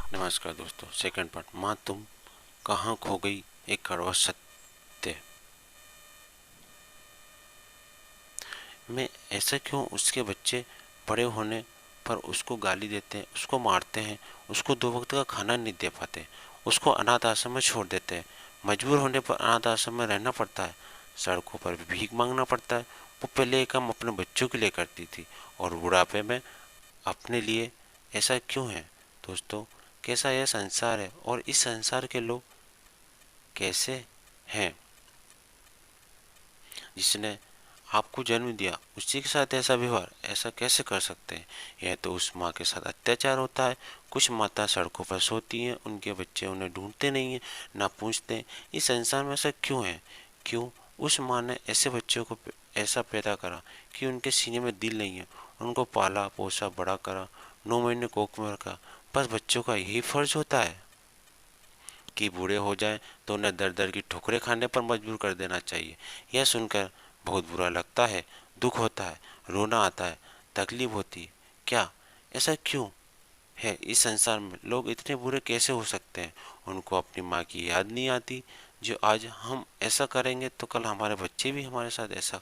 नमस्कार दोस्तों। Second part, माँ तुम कहाँ खो गई, एक कड़वा सत्य। मैं ऐसा क्यों उसके बच्चे बड़े होने पर उसको गाली देते हैं, उसको मारते हैं, उसको 2 वक्त का खाना नहीं दे पाते, उसको अनाथ आश्रम में छोड़ देते हैं, मजबूर होने पर अनाथ आश्रम में रहना पड़ता है, सड़कों पर भी भीख मांगना पड़ता है। वो पहले ये काम अपने बच्चों के लिए करती थी और बुढ़ापे में अपने लिए। ऐसा क्यों है दोस्तों? कैसा यह संसार है और इस संसार के लोग कैसे हैं? जिसने आपको जन्म दिया उसी के साथ ऐसा व्यवहार ऐसा कैसे कर सकते हैं? यह तो उस माँ के साथ अत्याचार होता है। कुछ माता सड़कों पर सोती हैं, उनके बच्चे उन्हें ढूंढते नहीं हैं, ना पूछते हैं। इस संसार में ऐसा क्यों है? क्यों उस माँ ने ऐसे बच्चों को ऐसा पैदा करा कि उनके सीने में दिल नहीं है? उनको पाला पोसा बड़ा करा, 9 महीने कोख में रखा। बस बच्चों का यही फर्ज होता है कि बूढ़े हो जाएं तो उन्हें दर दर की ठोकरें खाने पर मजबूर कर देना चाहिए। यह सुनकर बहुत बुरा लगता है, दुख होता है, रोना आता है, तकलीफ होती है। क्या ऐसा क्यों है? इस संसार में लोग इतने बुरे कैसे हो सकते हैं? उनको अपनी माँ की याद नहीं आती? जो आज हम ऐसा करेंगे तो कल हमारे बच्चे भी हमारे साथ ऐसा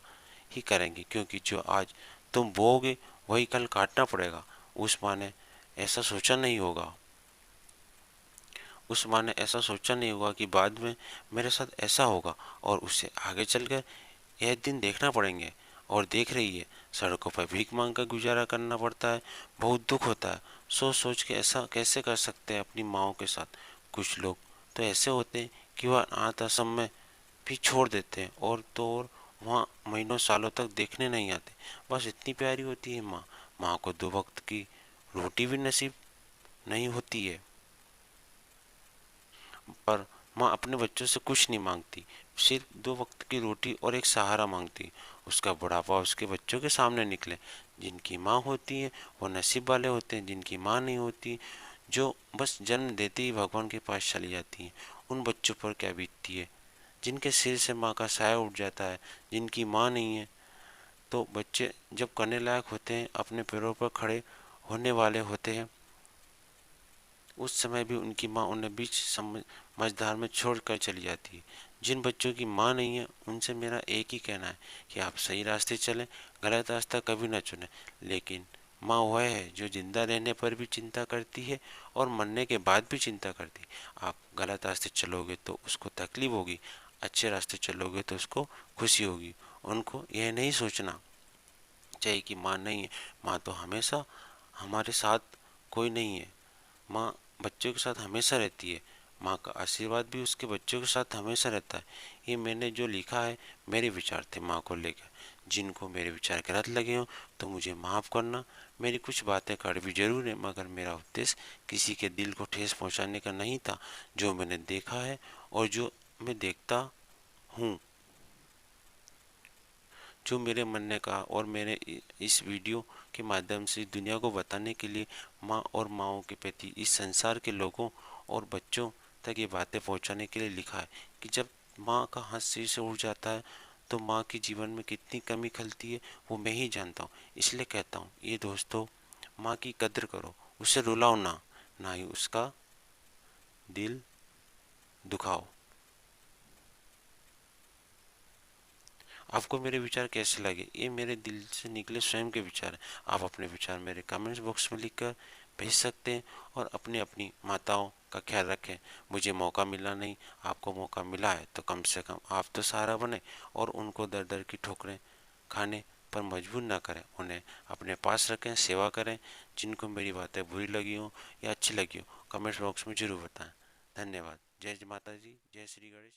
ही करेंगे, क्योंकि जो आज तुम बोओगे वही कल काटना पड़ेगा। उस माँ ने ऐसा सोचा नहीं होगा, उस माँ ने ऐसा सोचा नहीं होगा कि बाद में मेरे साथ ऐसा होगा और उससे आगे चलकर यह दिन देखना पड़ेंगे। और देख रही है, सड़कों पर भीख मांग कर गुजारा करना पड़ता है। बहुत दुख होता है। सोच सोच के ऐसा कैसे कर सकते हैं अपनी माँओं के साथ? कुछ लोग तो ऐसे होते हैं कि वह अनाथ आश्रम में भी छोड़ देते हैं और तो और वहाँ महीनों सालों तक देखने नहीं आते। बस इतनी प्यारी होती है माँ। माँ को 2 वक्त की रोटी भी नसीब नहीं होती है, पर माँ अपने बच्चों से कुछ नहीं मांगती, सिर्फ 2 वक्त की रोटी और एक सहारा मांगती। उसका बुढ़ापा उसके बच्चों के सामने निकले। जिनकी माँ होती है वो नसीब वाले होते हैं, जिनकी माँ नहीं होती, जो बस जन्म देते ही भगवान के पास चली जाती हैं, उन बच्चों पर क्या बीतती है? जिनके सिर से माँ का साया उठ जाता है, जिनकी माँ नहीं है। तो बच्चे जब करने लायक होते हैं, अपने पैरों पर खड़े होने वाले होते हैं, उस समय भी उनकी माँ उन्हें बीच समझदार में छोड़ कर चली जाती है। जिन बच्चों की माँ नहीं है उनसे मेरा एक ही कहना है कि आप सही रास्ते चलें, गलत रास्ता कभी ना चुनें। लेकिन माँ वह है जो जिंदा रहने पर भी चिंता करती है और मरने के बाद भी चिंता करती है। आप गलत रास्ते चलोगे तो उसको तकलीफ होगी, अच्छे रास्ते चलोगे तो उसको खुशी होगी। उनको यह नहीं सोचना चाहिए कि माँ नहीं है। माँ तो हमेशा हमारे साथ कोई नहीं है। माँ बच्चों के साथ हमेशा रहती है। माँ का आशीर्वाद भी उसके बच्चों के साथ हमेशा रहता है। ये मैंने जो लिखा है मेरे विचार थे माँ को लेकर। जिनको मेरे विचार गलत लगे हों तो मुझे माफ़ करना। मेरी कुछ बातें कड़वी जरूर है, मगर मेरा उद्देश्य किसी के दिल को ठेस पहुँचाने का नहीं था। जो मैंने देखा है और जो मैं देखता हूँ, जो मेरे मन का और मेरे इस वीडियो के माध्यम से दुनिया को बताने के लिए माँ और माँओं के प्रति इस संसार के लोगों और बच्चों तक ये बातें पहुँचाने के लिए लिखा है कि जब माँ का हाथ सिर से उड़ जाता है तो माँ के जीवन में कितनी कमी खलती है वो मैं ही जानता हूँ। इसलिए कहता हूँ ये दोस्तों, माँ की कद्र करो, उसे रुलाओ ना, ना ही उसका दिल दुखाओ। आपको मेरे विचार कैसे लगे? ये मेरे दिल से निकले स्वयं के विचार हैं। आप अपने विचार मेरे कमेंट्स बॉक्स में लिखकर भेज सकते हैं और अपनी अपनी माताओं का ख्याल रखें। मुझे मौका मिला नहीं, आपको मौका मिला है तो कम से कम आप तो सहारा बने और उनको दर दर की ठोकरें खाने पर मजबूर ना करें। उन्हें अपने पास रखें, सेवा करें। जिनको मेरी बातें बुरी लगी हो या अच्छी लगी हो कमेंट्स बॉक्स में जरूर बताएं। धन्यवाद। जय माता जी, जय श्री गणेश।